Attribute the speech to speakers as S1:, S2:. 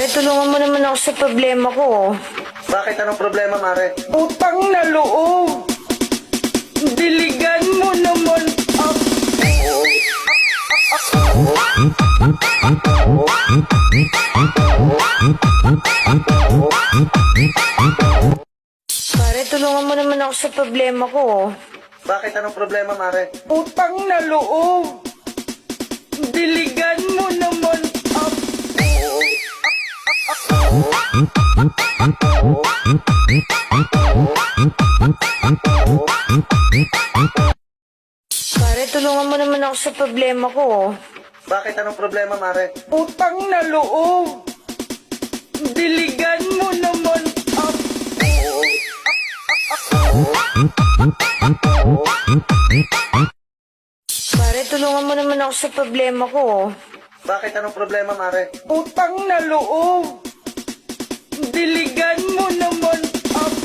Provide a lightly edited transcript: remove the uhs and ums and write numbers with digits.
S1: Pare, tulungan mo naman ako sa problema ko.
S2: Bakit? Anong problema, Mare?
S3: Utang na loob. Diligan mo naman ako.
S1: Pare, tulungan mo naman ako sa problema ko.
S2: Bakit? Anong problema, Mare?
S3: Utang na loob. Diligan mo naman ako.
S1: Pare, tulungan mo naman ako sa problema ko.
S2: Bakit? Anong problema, Mare?
S3: Utang na loob. Diligan mo naman ako.
S1: Pare, tulungan mo naman ako sa problema ko.
S2: Bakit? Anong problema, Mare?
S3: Utang na loob. Diligan mo naman ako.